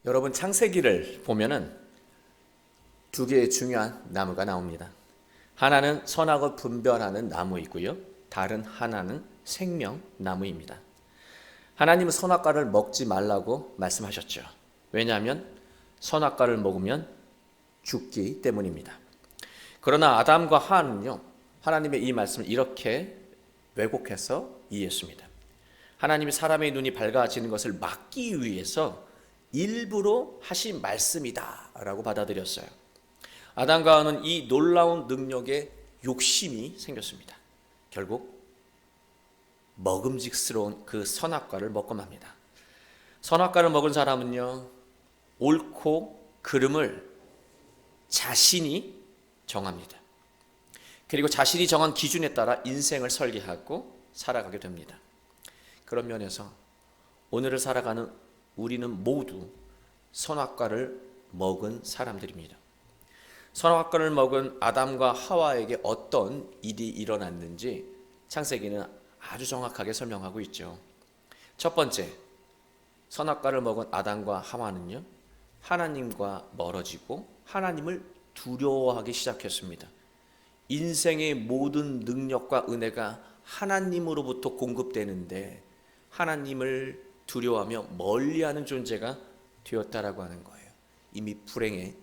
여러분, 창세기를 보면은 두 개의 중요한 나무가 나옵니다. 하나는 선악을 분별하는 나무이고요, 다른 하나는 생명나무입니다. 하나님은 선악과를 먹지 말라고 말씀하셨죠. 왜냐하면 선악과를 먹으면 죽기 때문입니다. 그러나 아담과 하와는요, 하나님의 이 말씀을 이렇게 왜곡해서 이해했습니다. 하나님이 사람의 눈이 밝아지는 것을 막기 위해서 일부러 하신 말씀이다 라고 받아들였어요. 아담과 하와는 이 놀라운 능력에 욕심이 생겼습니다. 결국 먹음직스러운 그 선악과를 먹고 맙니다. 선악과를 먹은 사람은요, 옳고 그름을 자신이 정합니다. 그리고 자신이 정한 기준에 따라 인생을 설계하고 살아가게 됩니다. 그런 면에서 오늘을 살아가는 우리는 모두 선악과를 먹은 사람들입니다. 선악과를 먹은 아담과 하와에게 어떤 일이 일어났는지 창세기는 아주 정확하게 설명하고 있죠. 첫 번째, 선악과를 먹은 아담과 하와는요, 하나님과 멀어지고 하나님을 두려워하기 시작했습니다. 인생의 모든 능력과 은혜가 하나님으로부터 공급되는데 하나님을 두려워하며 멀리하는 존재가 되었다라고 하는 거예요. 이미 불행의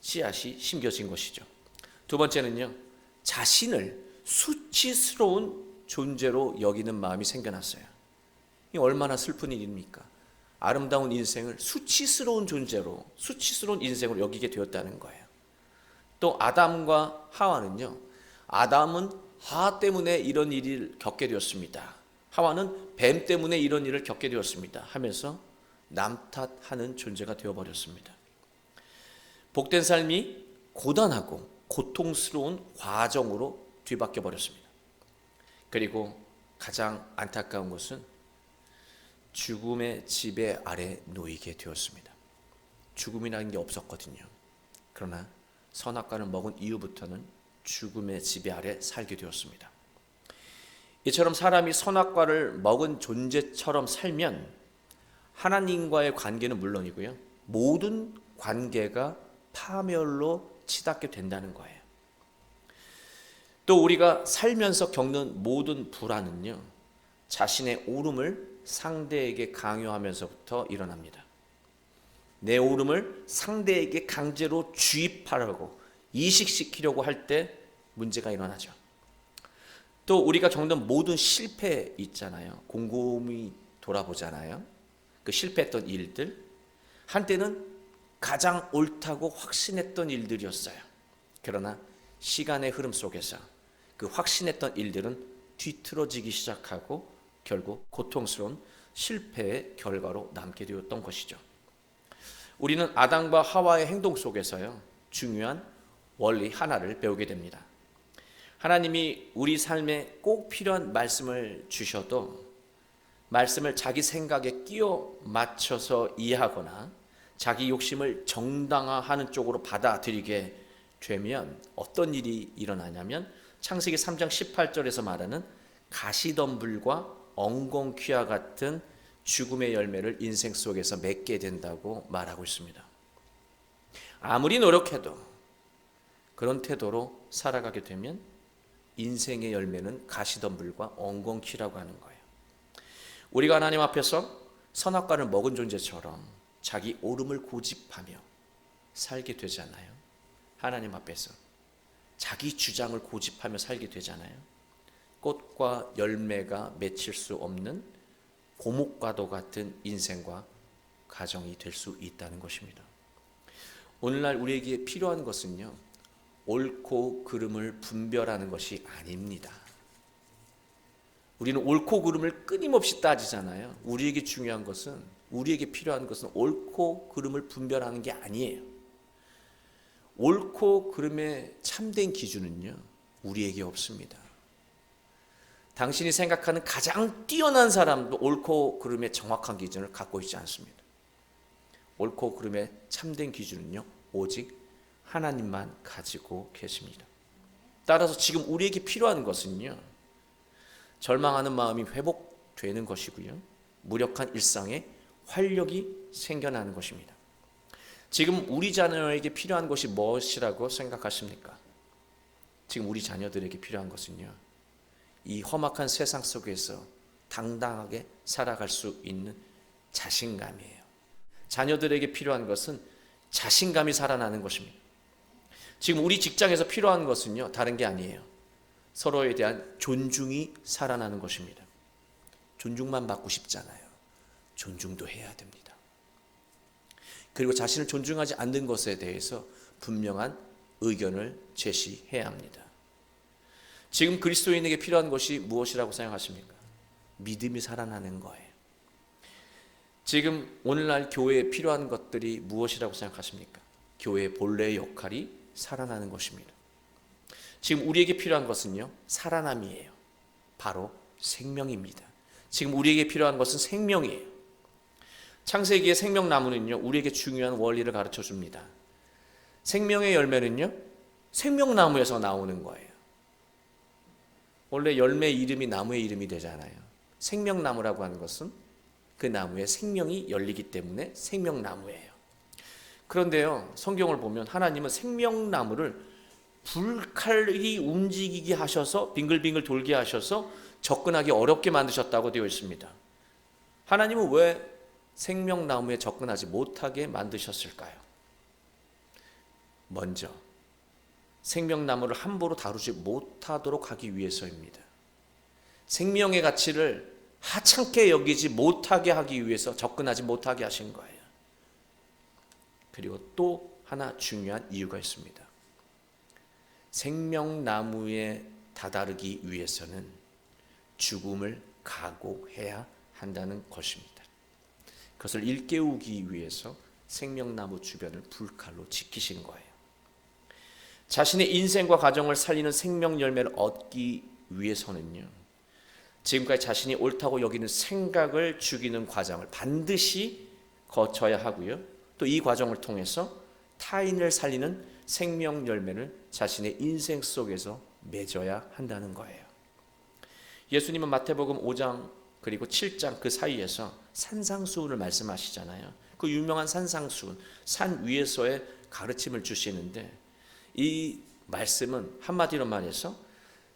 씨앗이 심겨진 것이죠. 두 번째는요, 자신을 수치스러운 존재로 여기는 마음이 생겨났어요. 이 얼마나 슬픈 일입니까? 아름다운 인생을 수치스러운 존재로, 수치스러운 인생으로 여기게 되었다는 거예요. 또 아담과 하와는요, 아담은 하와 때문에 이런 일을 겪게 되었습니다. 하와는 뱀 때문에 이런 일을 겪게 되었습니다 하면서 남 탓하는 존재가 되어버렸습니다. 복된 삶이 고단하고 고통스러운 과정으로 뒤바뀌어 버렸습니다. 그리고 가장 안타까운 것은 죽음의 지배 아래 놓이게 되었습니다. 죽음이라는 게 없었거든요. 그러나 선악과를 먹은 이후부터는 죽음의 지배 아래 살게 되었습니다. 이처럼 사람이 선악과를 먹은 존재처럼 살면 하나님과의 관계는 물론이고요, 모든 관계가 파멸로 치닫게 된다는 거예요. 또 우리가 살면서 겪는 모든 불안은요, 자신의 옳음을 상대에게 강요하면서부터 일어납니다. 내 옳음을 상대에게 강제로 주입하려고, 이식시키려고 할 때 문제가 일어나죠. 또 우리가 겪는 모든 실패 있잖아요. 곰곰이 돌아보잖아요. 그 실패했던 일들, 한때는 가장 옳다고 확신했던 일들이었어요. 그러나 시간의 흐름 속에서 그 확신했던 일들은 뒤틀어지기 시작하고 결국 고통스러운 실패의 결과로 남게 되었던 것이죠. 우리는 아담과 하와의 행동 속에서요, 중요한 원리 하나를 배우게 됩니다. 하나님이 우리 삶에 꼭 필요한 말씀을 주셔도 말씀을 자기 생각에 끼워 맞춰서 이해하거나 자기 욕심을 정당화하는 쪽으로 받아들이게 되면 어떤 일이 일어나냐면, 창세기 3장 18절에서 말하는 가시덤불과 엉겅퀴와 같은 죽음의 열매를 인생 속에서 맺게 된다고 말하고 있습니다. 아무리 노력해도 그런 태도로 살아가게 되면 인생의 열매는 가시덤불과 엉겅퀴라고 하는 거예요. 우리가 하나님 앞에서 선악과를 먹은 존재처럼 자기 옳음을 고집하며 살게 되잖아요. 하나님 앞에서 자기 주장을 고집하며 살게 되잖아요. 꽃과 열매가 맺힐 수 없는 고목과도 같은 인생과 가정이 될 수 있다는 것입니다. 오늘날 우리에게 필요한 것은요, 옳고 그름을 분별하는 것이 아닙니다. 우리는 옳고 그름을 끊임없이 따지잖아요. 우리에게 중요한 것은, 우리에게 필요한 것은 옳고 그름을 분별하는 게 아니에요. 옳고 그름의 참된 기준은요, 우리에게 없습니다. 당신이 생각하는 가장 뛰어난 사람도 옳고 그름의 정확한 기준을 갖고 있지 않습니다. 옳고 그름의 참된 기준은요, 오직 하나님만 가지고 계십니다. 따라서 지금 우리에게 필요한 것은요, 절망하는 마음이 회복되는 것이고요, 무력한 일상에 활력이 생겨나는 것입니다. 지금 우리 자녀에게 필요한 것이 무엇이라고 생각하십니까? 지금 우리 자녀들에게 필요한 것은요, 이 험악한 세상 속에서 당당하게 살아갈 수 있는 자신감이에요. 자녀들에게 필요한 것은 자신감이 살아나는 것입니다. 지금 우리 직장에서 필요한 것은요, 다른 게 아니에요. 서로에 대한 존중이 살아나는 것입니다. 존중만 받고 싶잖아요. 존중도 해야 됩니다. 그리고 자신을 존중하지 않는 것에 대해서 분명한 의견을 제시해야 합니다. 지금 그리스도인에게 필요한 것이 무엇이라고 생각하십니까? 믿음이 살아나는 거예요. 지금 오늘날 교회에 필요한 것들이 무엇이라고 생각하십니까? 교회의 본래의 역할이 살아나는 것입니다. 지금 우리에게 필요한 것은요, 살아남이에요. 바로 생명입니다. 지금 우리에게 필요한 것은 생명이에요. 창세기의 생명나무는요, 우리에게 중요한 원리를 가르쳐 줍니다. 생명의 열매는요, 생명나무에서 나오는 거예요. 원래 열매 이름이 나무의 이름이 되잖아요. 생명나무라고 하는 것은 그 나무에 생명이 열리기 때문에 생명나무예요. 그런데요, 성경을 보면 하나님은 생명나무를 불칼이 움직이게 하셔서 빙글빙글 돌게 하셔서 접근하기 어렵게 만드셨다고 되어 있습니다. 하나님은 왜 생명나무에 접근하지 못하게 만드셨을까요? 먼저 생명나무를 함부로 다루지 못하도록 하기 위해서입니다. 생명의 가치를 하찮게 여기지 못하게 하기 위해서 접근하지 못하게 하신 거예요. 그리고 또 하나 중요한 이유가 있습니다. 생명나무에 다다르기 위해서는 죽음을 각오해야 한다는 것입니다. 그것을 일깨우기 위해서 생명나무 주변을 불칼로 지키신 거예요. 자신의 인생과 가정을 살리는 생명 열매를 얻기 위해서는요, 지금까지 자신이 옳다고 여기는 생각을 죽이는 과정을 반드시 거쳐야 하고요, 또 이 과정을 통해서 타인을 살리는 생명 열매를 자신의 인생 속에서 맺어야 한다는 거예요. 예수님은 마태복음 5장 그리고 7장 그 사이에서 산상수훈을 말씀하시잖아요. 그 유명한 산상수훈, 산 위에서의 가르침을 주시는데, 이 말씀은 한마디로 말해서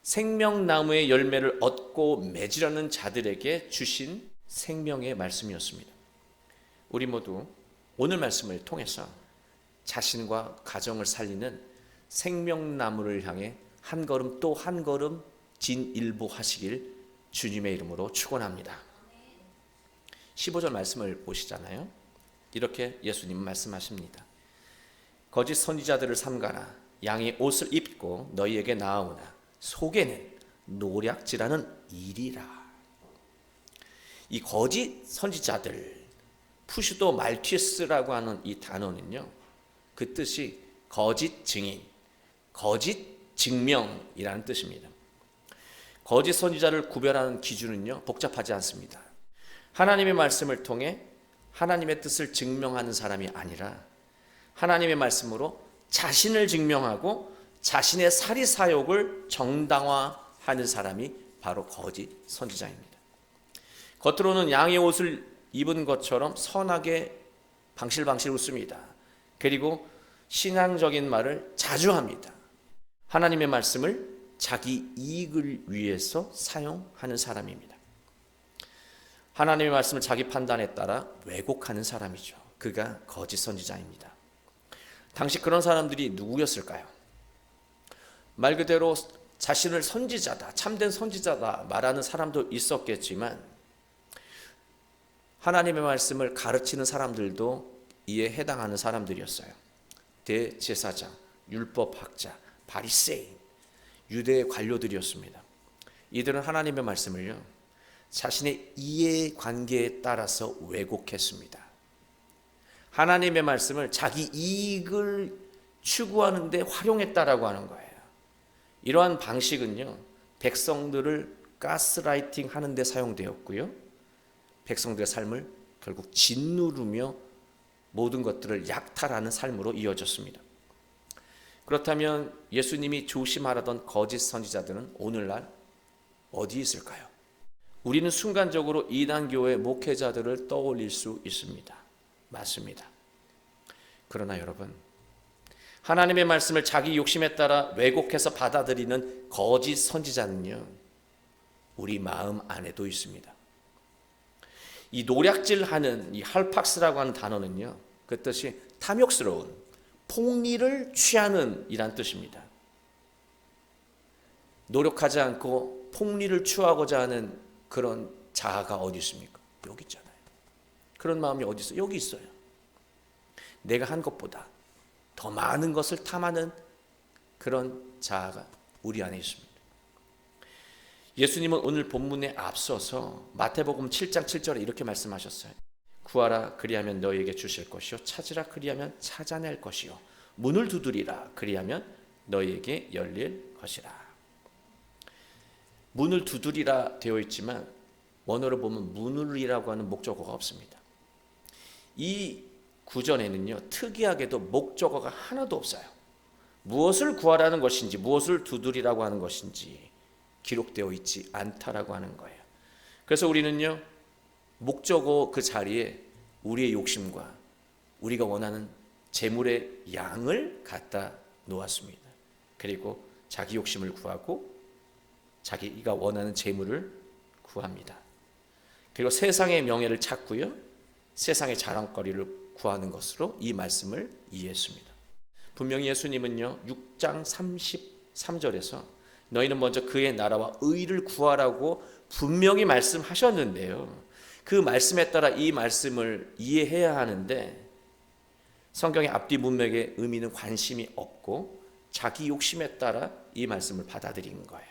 생명나무의 열매를 얻고 맺으려는 자들에게 주신 생명의 말씀이었습니다. 우리 모두 오늘 말씀을 통해서 자신과 가정을 살리는 생명나무를 향해 한 걸음 또 한 걸음 진일보하시길 주님의 이름으로 축원합니다. 15절 말씀을 보시잖아요. 이렇게 예수님은 말씀하십니다. 거짓 선지자들을 삼가라. 양의 옷을 입고 너희에게 나아오나 속에는 노략질하는 일이라. 이 거짓 선지자들, 푸시도 말티스라고 하는 이 단어는요, 그 뜻이 거짓 증인, 거짓 증명이라는 뜻입니다. 거짓 선지자를 구별하는 기준은요, 복잡하지 않습니다. 하나님의 말씀을 통해 하나님의 뜻을 증명하는 사람이 아니라 하나님의 말씀으로 자신을 증명하고 자신의 사리사욕을 정당화하는 사람이 바로 거짓 선지자입니다. 겉으로는 양의 옷을 입은 것처럼 선하게 방실방실 웃습니다. 그리고 신앙적인 말을 자주 합니다. 하나님의 말씀을 자기 이익을 위해서 사용하는 사람입니다. 하나님의 말씀을 자기 판단에 따라 왜곡하는 사람이죠. 그가 거짓 선지자입니다. 당시 그런 사람들이 누구였을까요? 말 그대로 자신을 선지자다, 참된 선지자다 말하는 사람도 있었겠지만 하나님의 말씀을 가르치는 사람들도 이에 해당하는 사람들이었어요. 대제사장, 율법학자, 바리새인, 유대의 관료들이었습니다. 이들은 하나님의 말씀을요, 자신의 이해관계에 따라서 왜곡했습니다. 하나님의 말씀을 자기 이익을 추구하는 데 활용했다라고 하는 거예요. 이러한 방식은요, 백성들을 가스라이팅 하는 데 사용되었고요, 백성들의 삶을 결국 짓누르며 모든 것들을 약탈하는 삶으로 이어졌습니다. 그렇다면 예수님이 조심하라던 거짓 선지자들은 오늘날 어디 있을까요? 우리는 순간적으로 이단교회 목회자들을 떠올릴 수 있습니다. 맞습니다. 그러나 여러분, 하나님의 말씀을 자기 욕심에 따라 왜곡해서 받아들이는 거짓 선지자는요, 우리 마음 안에도 있습니다. 이 노략질하는 이 할팍스라고 하는 단어는요, 그 뜻이 탐욕스러운, 폭리를 취하는 이란 뜻입니다. 노력하지 않고 폭리를 취하고자 하는 그런 자아가 어디 있습니까? 여기 있잖아요. 그런 마음이 어디 있어요? 여기 있어요. 내가 한 것보다 더 많은 것을 탐하는 그런 자아가 우리 안에 있습니다. 예수님은 오늘 본문에 앞서서 마태복음 7장 7절에 이렇게 말씀하셨어요. 구하라 그리하면 너희에게 주실 것이요 찾으라 그리하면 찾아낼 것이요 문을 두드리라 그리하면 너희에게 열릴 것이라. 문을 두드리라 되어 있지만 원어로 보면 문을이라고 하는 목적어가 없습니다. 이 구전에는요, 특이하게도 목적어가 하나도 없어요. 무엇을 구하라는 것인지 무엇을 두드리라고 하는 것인지 기록되어 있지 않다라고 하는 거예요. 그래서 우리는요, 목적어 그 자리에 우리의 욕심과 우리가 원하는 재물의 양을 갖다 놓았습니다. 그리고 자기 욕심을 구하고 자기가 원하는 재물을 구합니다. 그리고 세상의 명예를 찾고요, 세상의 자랑거리를 구하는 것으로 이 말씀을 이해했습니다. 분명히 예수님은요, 6장 33절에서 너희는 먼저 그의 나라와 의를 구하라고 분명히 말씀하셨는데요, 그 말씀에 따라 이 말씀을 이해해야 하는데 성경의 앞뒤 문맥의 의미는 관심이 없고 자기 욕심에 따라 이 말씀을 받아들인 거예요.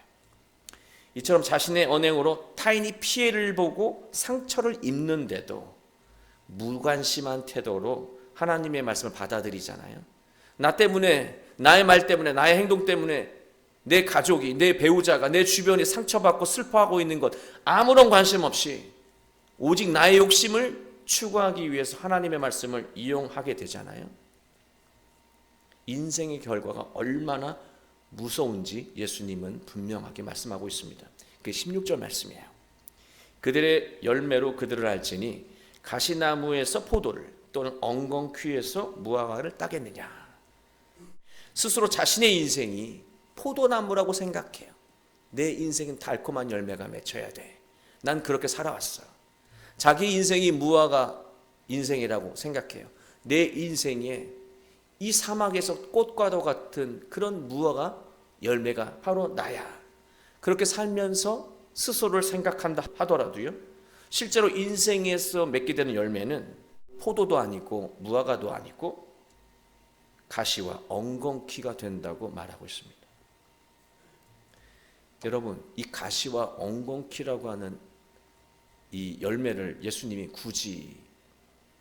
이처럼 자신의 언행으로 타인이 피해를 보고 상처를 입는데도 무관심한 태도로 하나님의 말씀을 받아들이잖아요. 나 때문에, 나의 말 때문에, 나의 행동 때문에 내 가족이, 내 배우자가, 내 주변이 상처받고 슬퍼하고 있는 것 아무런 관심 없이 오직 나의 욕심을 추구하기 위해서 하나님의 말씀을 이용하게 되잖아요. 인생의 결과가 얼마나 무서운지 예수님은 분명하게 말씀하고 있습니다. 그게 16절 말씀이에요. 그들의 열매로 그들을 알지니 가시나무에서 포도를 또는 엉겅퀴에서 무화과를 따겠느냐. 스스로 자신의 인생이 포도나무라고 생각해요. 내 인생은 달콤한 열매가 맺혀야 돼. 난 그렇게 살아왔어. 자기 인생이 무화과 인생이라고 생각해요. 내 인생에 이 사막에서 꽃과도 같은 그런 무화과 열매가 바로 나야. 그렇게 살면서 스스로를 생각한다 하더라도요, 실제로 인생에서 맺게 되는 열매는 포도도 아니고 무화과도 아니고 가시와 엉겅퀴가 된다고 말하고 있습니다. 여러분, 이 가시와 엉겅퀴라고 하는 이 열매를 예수님이 굳이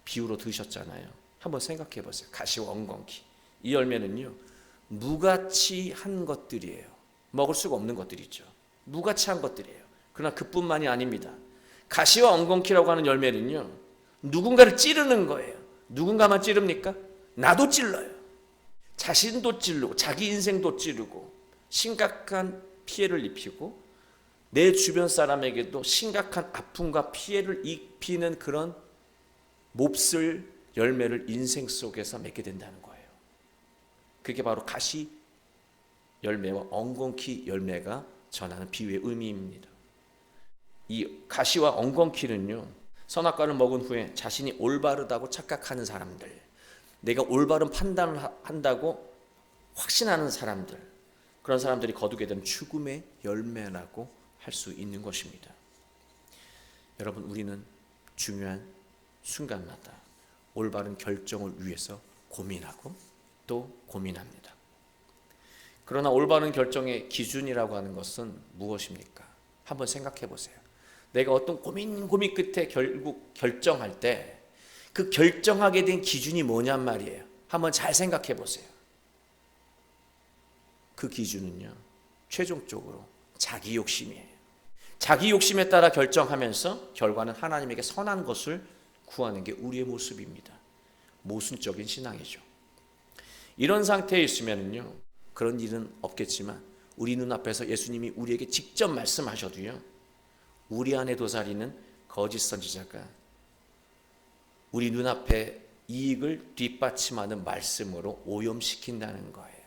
비유로 드셨잖아요. 한번 생각해 보세요. 가시와 엉겅퀴. 이 열매는요, 무가치한 것들이에요. 먹을 수가 없는 것들이죠. 무가치한 것들이에요. 그러나 그뿐만이 아닙니다. 가시와 엉겅퀴라고 하는 열매는요, 누군가를 찌르는 거예요. 누군가만 찌릅니까? 나도 찔러요. 자신도 찌르고 자기 인생도 찌르고 심각한 피해를 입히고 내 주변 사람에게도 심각한 아픔과 피해를 입히는 그런 몹쓸 열매를 인생 속에서 맺게 된다는 거예요. 그게 바로 가시 열매와 엉겅퀴 열매가 전하는 비유의 의미입니다. 이 가시와 엉겅퀴는요, 선악과를 먹은 후에 자신이 올바르다고 착각하는 사람들, 내가 올바른 판단을 한다고 확신하는 사람들, 그런 사람들이 거두게 되는 죽음의 열매라고 할 수 있는 것입니다. 여러분, 우리는 중요한 순간마다 올바른 결정을 위해서 고민하고 또 고민합니다. 그러나 올바른 결정의 기준이라고 하는 것은 무엇입니까? 한번 생각해 보세요. 내가 어떤 고민 끝에 결국 결정할 때 그 결정하게 된 기준이 뭐냔 말이에요. 한번 잘 생각해 보세요. 그 기준은요, 최종적으로 자기 욕심이에요. 자기 욕심에 따라 결정하면서 결과는 하나님에게 선한 것을 구하는 게 우리의 모습입니다. 모순적인 신앙이죠. 이런 상태에 있으면요, 그런 일은 없겠지만 우리 눈앞에서 예수님이 우리에게 직접 말씀하셔도요, 우리 안에 도사리는 거짓 선지자가 우리 눈앞에 이익을 뒷받침하는 말씀으로 오염시킨다는 거예요.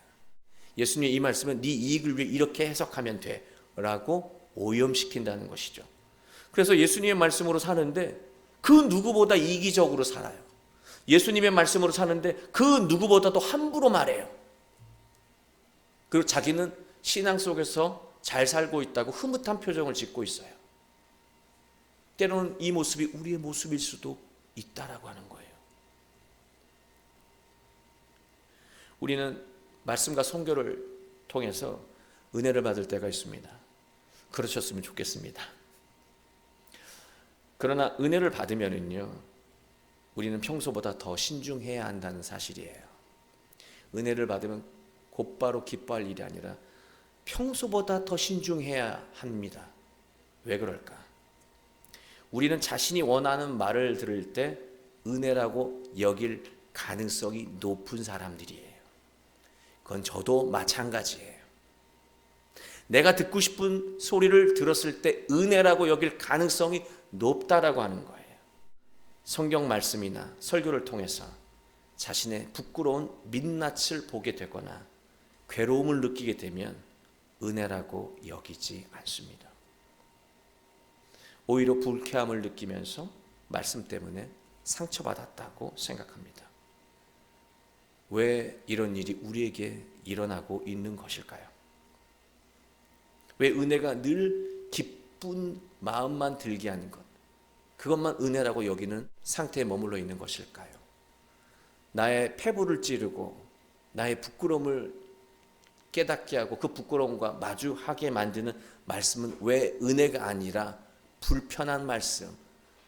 예수님의 이 말씀은 네 이익을 위해 이렇게 해석하면 돼 라고 오염시킨다는 것이죠. 그래서 예수님의 말씀으로 사는데 그 누구보다 이기적으로 살아요. 예수님의 말씀으로 사는데 그 누구보다도 함부로 말해요. 그리고 자기는 신앙 속에서 잘 살고 있다고 흐뭇한 표정을 짓고 있어요. 때로는 이 모습이 우리의 모습일 수도 있다라고 하는 거예요. 우리는 말씀과 선교를 통해서 은혜를 받을 때가 있습니다. 그러셨으면 좋겠습니다. 그러나 은혜를 받으면은요, 우리는 평소보다 더 신중해야 한다는 사실이에요. 은혜를 받으면 곧바로 기뻐할 일이 아니라 평소보다 더 신중해야 합니다. 왜 그럴까? 우리는 자신이 원하는 말을 들을 때 은혜라고 여길 가능성이 높은 사람들이에요. 그건 저도 마찬가지예요. 내가 듣고 싶은 소리를 들었을 때 은혜라고 여길 가능성이 높다라고 하는 거예요. 성경 말씀이나 설교를 통해서 자신의 부끄러운 민낯을 보게 되거나 괴로움을 느끼게 되면 은혜라고 여기지 않습니다. 오히려 불쾌함을 느끼면서 말씀 때문에 상처받았다고 생각합니다. 왜 이런 일이 우리에게 일어나고 있는 것일까요? 왜 은혜가 늘 기쁜 마음만 들게 하는 것, 그것만 은혜라고 여기는 상태에 머물러 있는 것일까요? 나의 패부를 찌르고 나의 부끄러움을 깨닫게 하고 그 부끄러움과 마주하게 만드는 말씀은 왜 은혜가 아니라 불편한 말씀,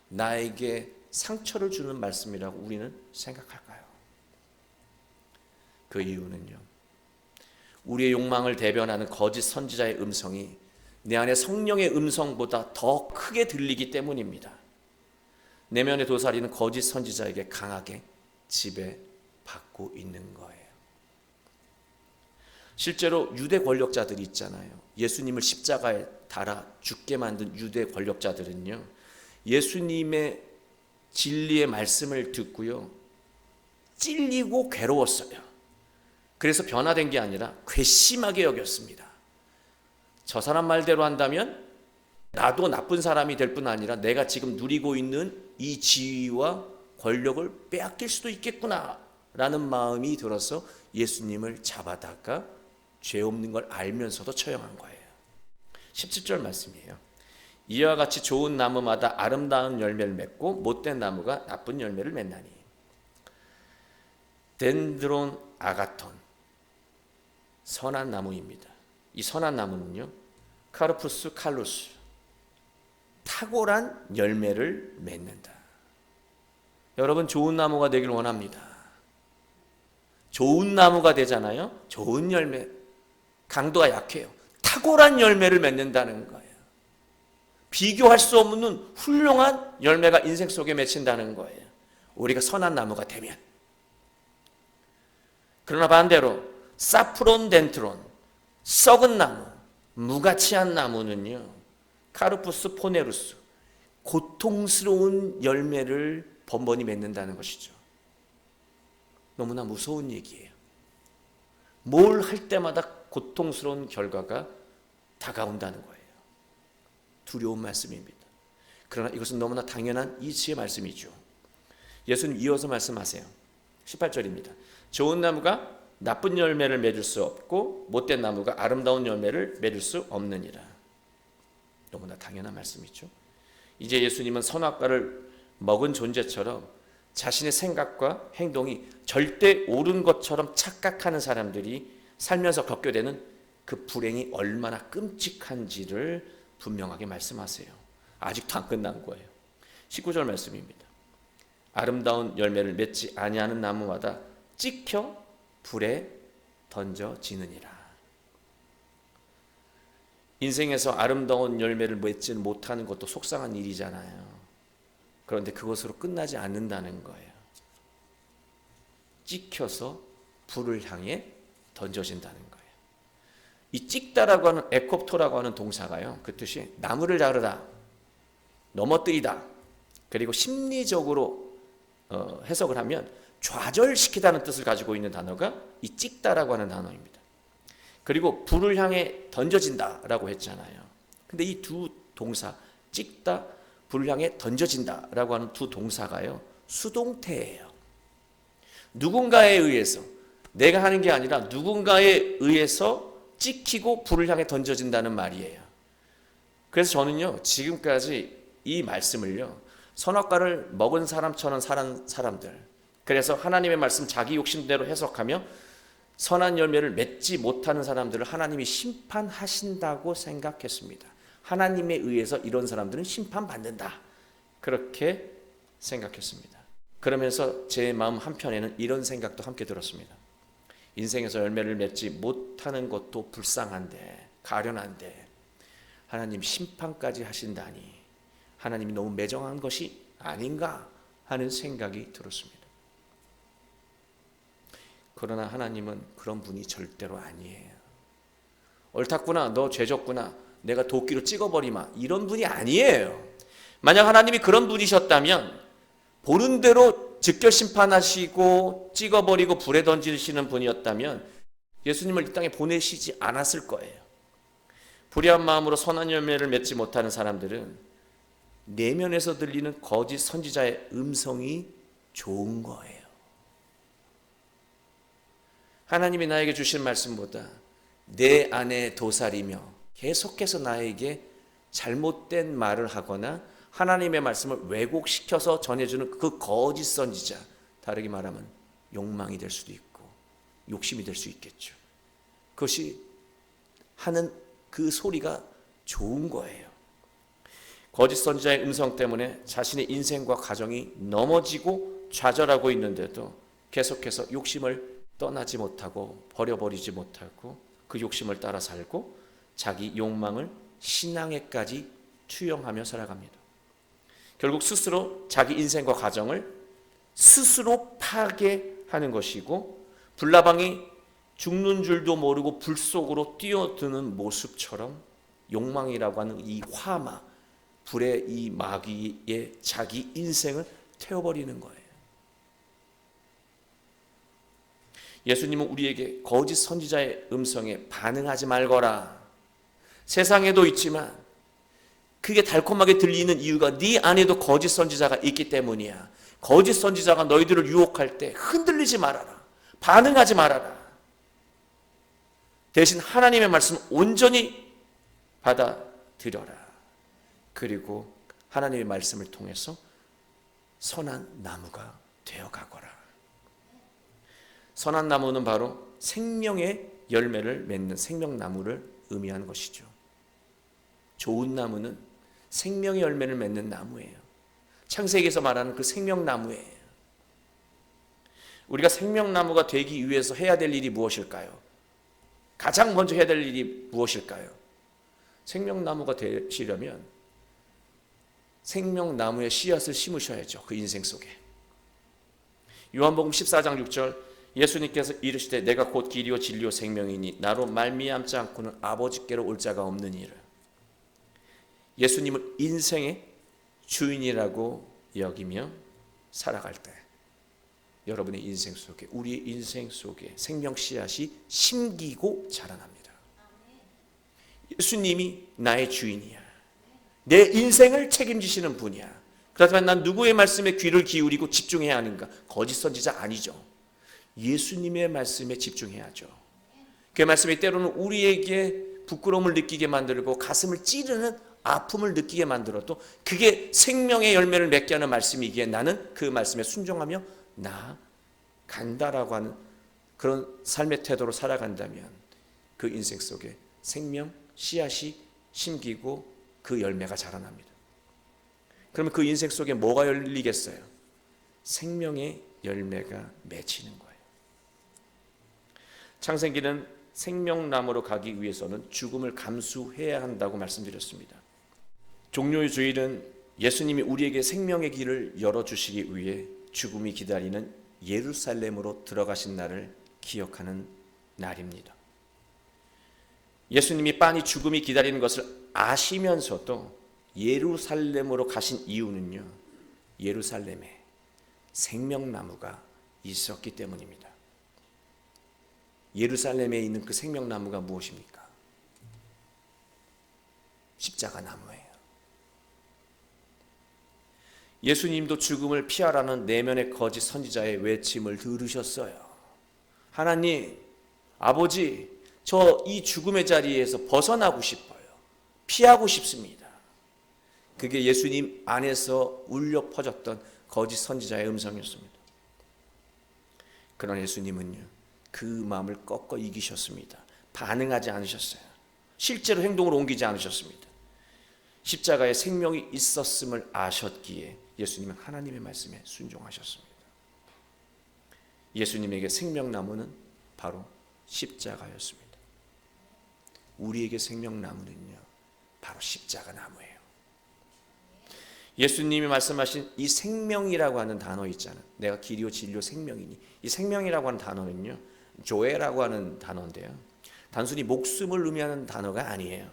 나에게 상처를 주는 말씀이라고 우리는 생각할까요? 그 이유는요, 우리의 욕망을 대변하는 거짓 선지자의 음성이 내 안에 성령의 음성보다 더 크게 들리기 때문입니다. 내면의 도사리는 거짓 선지자에게 강하게 지배받고 있는 거예요. 실제로 유대 권력자들이 있잖아요. 예수님을 십자가에 달아 죽게 만든 유대 권력자들은요, 예수님의 진리의 말씀을 듣고요, 찔리고 괴로웠어요. 그래서 변화된 게 아니라 괘씸하게 여겼습니다. 저 사람 말대로 한다면 나도 나쁜 사람이 될 뿐 아니라 내가 지금 누리고 있는 이 지위와 권력을 빼앗길 수도 있겠구나 라는 마음이 들어서 예수님을 잡아다가 죄 없는 걸 알면서도 처형한 거예요. 17절 말씀이에요. 이와 같이 좋은 나무마다 아름다운 열매를 맺고 못된 나무가 나쁜 열매를 맺나니. 덴드론 아가톤, 선한 나무입니다. 이 선한 나무는요, 카르푸스 칼루스, 탁월한 열매를 맺는다. 여러분, 좋은 나무가 되길 원합니다. 좋은 나무가 되잖아요. 좋은 열매, 강도가 약해요. 탁월한 열매를 맺는다는 거예요. 비교할 수 없는 훌륭한 열매가 인생 속에 맺힌다는 거예요. 우리가 선한 나무가 되면. 그러나 반대로 사프론 덴트론, 썩은 나무, 무가치한 나무는요, 카르푸스 포네루스, 고통스러운 열매를 번번이 맺는다는 것이죠. 너무나 무서운 얘기예요. 뭘 할 때마다 고통스러운 결과가 다가온다는 거예요. 두려운 말씀입니다. 그러나 이것은 너무나 당연한 이치의 말씀이죠. 예수님 이어서 말씀하세요. 18절입니다. 좋은 나무가 나쁜 열매를 맺을 수 없고 못된 나무가 아름다운 열매를 맺을 수 없느니라. 너무나 당연한 말씀이죠. 이제 예수님은 선악과를 먹은 존재처럼 자신의 생각과 행동이 절대 옳은 것처럼 착각하는 사람들이 살면서 겪게 되는 그 불행이 얼마나 끔찍한지를 분명하게 말씀하세요. 아직도 안 끝난 거예요. 19절 말씀입니다. 아름다운 열매를 맺지 아니하는 나무마다 찍혀 불에 던져지느니라. 인생에서 아름다운 열매를 맺지 못하는 것도 속상한 일이잖아요. 그런데 그것으로 끝나지 않는다는 거예요. 찍혀서 불을 향해 던져진다는 거예요. 이 찍다라고 하는 에콥토라고 하는 동사가요, 그 뜻이 나무를 자르다, 넘어뜨리다, 그리고 심리적으로 해석을 하면 좌절시키다는 뜻을 가지고 있는 단어가 이 찍다라고 하는 단어입니다. 그리고 불을 향해 던져진다라고 했잖아요. 근데 이 두 동사, 찍다, 불을 향해 던져진다라고 하는 두 동사가요, 수동태예요. 누군가에 의해서, 내가 하는 게 아니라 누군가에 의해서 찍히고 불을 향해 던져진다는 말이에요. 그래서 저는요, 지금까지 이 말씀을요, 선악과를 먹은 사람처럼 살은 사람들, 그래서 하나님의 말씀 자기 욕심대로 해석하며 선한 열매를 맺지 못하는 사람들을 하나님이 심판하신다고 생각했습니다. 하나님에 의해서 이런 사람들은 심판받는다, 그렇게 생각했습니다. 그러면서 제 마음 한편에는 이런 생각도 함께 들었습니다. 인생에서 열매를 맺지 못하는 것도 불쌍한데, 가련한데 하나님 심판까지 하신다니 하나님이 너무 매정한 것이 아닌가 하는 생각이 들었습니다. 그러나 하나님은 그런 분이 절대로 아니에요. 옳았구나, 너 죄졌구나, 내가 도끼로 찍어버리마, 이런 분이 아니에요. 만약 하나님이 그런 분이셨다면 보는 대로 즉결 심판하시고 찍어버리고 불에 던지시는 분이었다면 예수님을 이 땅에 보내시지 않았을 거예요. 불의한 마음으로 선한 열매를 맺지 못하는 사람들은 내면에서 들리는 거짓 선지자의 음성이 좋은 거예요. 하나님이 나에게 주신 말씀보다 내 안에 도살이며 계속해서 나에게 잘못된 말을 하거나 하나님의 말씀을 왜곡시켜서 전해주는 그 거짓 선지자, 다르게 말하면 욕망이 될 수도 있고 욕심이 될 수 있겠죠. 그것이 하는 그 소리가 좋은 거예요. 거짓 선지자의 음성 때문에 자신의 인생과 가정이 넘어지고 좌절하고 있는데도 계속해서 욕심을 떠나지 못하고 버려버리지 못하고 그 욕심을 따라 살고 자기 욕망을 신앙에까지 투영하며 살아갑니다. 결국 스스로 자기 인생과 가정을 스스로 파괴하는 것이고, 불나방이 죽는 줄도 모르고 불 속으로 뛰어드는 모습처럼 욕망이라고 하는 이 화마, 불의 이 마귀에 자기 인생을 태워버리는 거예요. 예수님은 우리에게 거짓 선지자의 음성에 반응하지 말거라. 세상에도 있지만 그게 달콤하게 들리는 이유가 네 안에도 거짓 선지자가 있기 때문이야. 거짓 선지자가 너희들을 유혹할 때 흔들리지 말아라. 반응하지 말아라. 대신 하나님의 말씀을 온전히 받아들여라. 그리고 하나님의 말씀을 통해서 선한 나무가 되어가거라. 선한 나무는 바로 생명의 열매를 맺는 생명나무를 의미하는 것이죠. 좋은 나무는 생명의 열매를 맺는 나무예요. 창세기에서 말하는 그 생명나무예요. 우리가 생명나무가 되기 위해서 해야 될 일이 무엇일까요? 가장 먼저 해야 될 일이 무엇일까요? 생명나무가 되시려면 생명나무의 씨앗을 심으셔야죠. 그 인생 속에. 요한복음 14장 6절, 예수님께서 이르시되 내가 곧 길이요 진리요 생명이니 나로 말미암지 않고는 아버지께로 올 자가 없느니라. 예수님을 인생의 주인이라고 여기며 살아갈 때 여러분의 인생 속에, 우리의 인생 속에 생명 씨앗이 심기고 자라납니다. 예수님이 나의 주인이야. 내 인생을 책임지시는 분이야. 그렇다면 난 누구의 말씀에 귀를 기울이고 집중해야 하는가? 거짓 선지자 아니죠. 예수님의 말씀에 집중해야죠. 그 말씀이 때로는 우리에게 부끄러움을 느끼게 만들고 가슴을 찌르는 아픔을 느끼게 만들어도 그게 생명의 열매를 맺게 하는 말씀이기에 나는 그 말씀에 순종하며 나아간다라고 하는 그런 삶의 태도로 살아간다면 그 인생 속에 생명 씨앗이 심기고 그 열매가 자라납니다. 그러면 그 인생 속에 뭐가 열리겠어요? 생명의 열매가 맺히는 거예요. 창세기는 생명나무로 가기 위해서는 죽음을 감수해야 한다고 말씀드렸습니다. 종료의 주일은 예수님이 우리에게 생명의 길을 열어주시기 위해 죽음이 기다리는 예루살렘으로 들어가신 날을 기억하는 날입니다. 예수님이 빤히 죽음이 기다리는 것을 아시면서도 예루살렘으로 가신 이유는요, 예루살렘에 생명나무가 있었기 때문입니다. 예루살렘에 있는 그 생명나무가 무엇입니까? 십자가 나무예요. 예수님도 죽음을 피하라는 내면의 거짓 선지자의 외침을 들으셨어요. 하나님, 아버지, 저 이 죽음의 자리에서 벗어나고 싶어요. 피하고 싶습니다. 그게 예수님 안에서 울려 퍼졌던 거짓 선지자의 음성이었습니다. 그러나 예수님은요, 그 마음을 꺾어 이기셨습니다. 반응하지 않으셨어요. 실제로 행동으로 옮기지 않으셨습니다. 십자가에 생명이 있었음을 아셨기에 예수님은 하나님의 말씀에 순종하셨습니다. 예수님에게 생명나무는 바로 십자가였습니다. 우리에게 생명나무는요, 바로 십자가 나무예요. 예수님이 말씀하신 이 생명이라고 하는 단어 있잖아요. 내가 길이요 진리요 생명이니, 이 생명이라고 하는 단어는요, 조에라고 하는 단어인데요, 단순히 목숨을 의미하는 단어가 아니에요.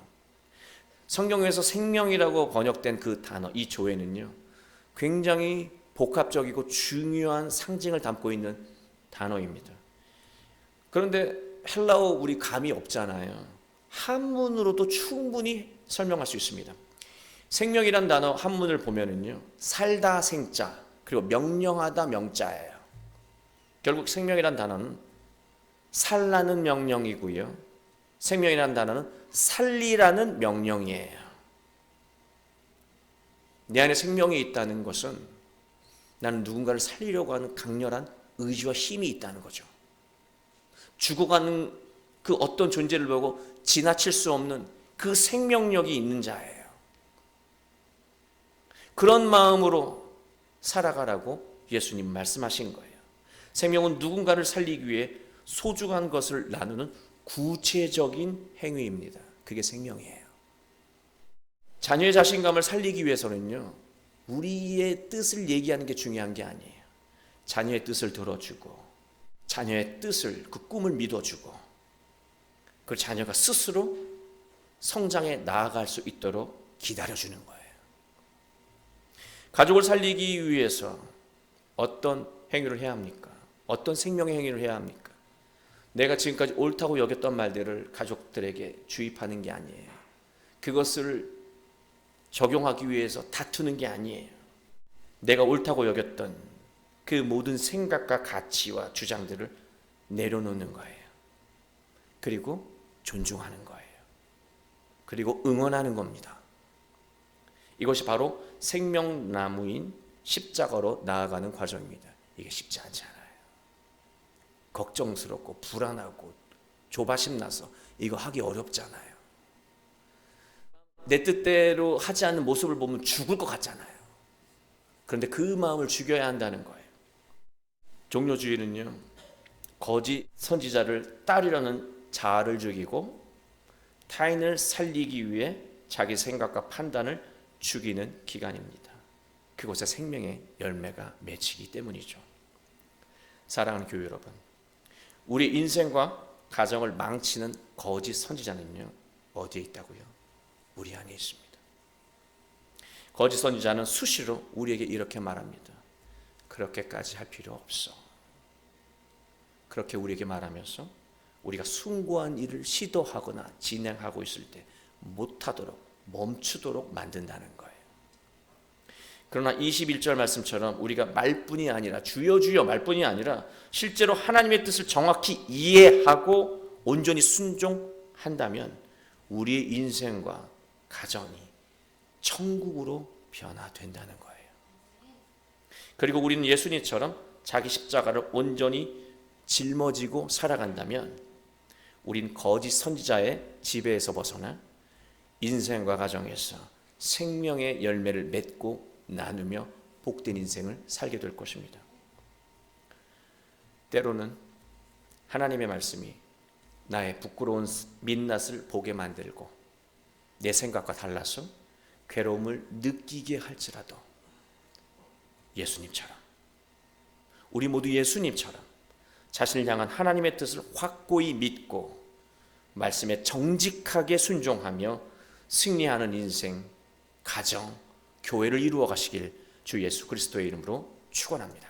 성경에서 생명이라고 번역된 그 단어, 이 조에는요, 굉장히 복합적이고 중요한 상징을 담고 있는 단어입니다. 그런데 헬라어 우리 감이 없잖아요. 한문으로도 충분히 설명할 수 있습니다. 생명이란 단어 한문을 보면은요, 살다 생자, 그리고 명령하다 명자예요. 결국 생명이란 단어는 살라는 명령이고요, 생명이란 단어는 살리라는 명령이에요. 내 안에 생명이 있다는 것은 나는 누군가를 살리려고 하는 강렬한 의지와 힘이 있다는 거죠. 죽어가는 그 어떤 존재를 보고 지나칠 수 없는 그 생명력이 있는 자예요. 그런 마음으로 살아가라고 예수님 말씀하신 거예요. 생명은 누군가를 살리기 위해 소중한 것을 나누는 구체적인 행위입니다. 그게 생명이에요. 자녀의 자신감을 살리기 위해서는요, 우리의 뜻을 얘기하는 게 중요한 게 아니에요. 자녀의 뜻을 들어주고, 자녀의 뜻을, 그 꿈을 믿어주고, 그 자녀가 스스로 성장해 나아갈 수 있도록 기다려주는 거예요. 가족을 살리기 위해서 어떤 행위를 해야 합니까? 어떤 생명의 행위를 해야 합니까? 내가 지금까지 옳다고 여겼던 말들을 가족들에게 주입하는 게 아니에요. 그것을 적용하기 위해서 다투는 게 아니에요. 내가 옳다고 여겼던 그 모든 생각과 가치와 주장들을 내려놓는 거예요. 그리고 존중하는 거예요. 그리고 응원하는 겁니다. 이것이 바로 생명나무인 십자가로 나아가는 과정입니다. 이게 쉽지 않지 않아요. 걱정스럽고 불안하고 조바심 나서 이거 하기 어렵잖아요. 내 뜻대로 하지 않는 모습을 보면 죽을 것 같잖아요. 그런데 그 마음을 죽여야 한다는 거예요. 종료주의는요, 거짓 선지자를 따르려는 자아를 죽이고 타인을 살리기 위해 자기 생각과 판단을 죽이는 기간입니다. 그곳에 생명의 열매가 맺히기 때문이죠. 사랑하는 교회 여러분, 우리 인생과 가정을 망치는 거짓 선지자는요, 어디에 있다고요? 우리 안에 있습니다. 거짓 선지자는 수시로 우리에게 이렇게 말합니다. 그렇게까지 할 필요 없어. 그렇게 우리에게 말하면서 우리가 숭고한 일을 시도하거나 진행하고 있을 때 못하도록, 멈추도록 만든다는 거예요. 그러나 21절 말씀처럼 우리가 말뿐이 아니라, 주여 주여 말뿐이 아니라 실제로 하나님의 뜻을 정확히 이해하고 온전히 순종한다면 우리의 인생과 가정이 천국으로 변화된다는 거예요. 그리고 우리는 예수님처럼 자기 십자가를 온전히 짊어지고 살아간다면 우린 거짓 선지자의 지배에서 벗어나 인생과 가정에서 생명의 열매를 맺고 나누며 복된 인생을 살게 될 것입니다. 때로는 하나님의 말씀이 나의 부끄러운 민낯을 보게 만들고 내 생각과 달라서 괴로움을 느끼게 할지라도 예수님처럼, 우리 모두 예수님처럼 자신을 향한 하나님의 뜻을 확고히 믿고 말씀에 정직하게 순종하며 승리하는 인생, 가정, 교회를 이루어 가시길 주 예수 그리스도의 이름으로 축원합니다.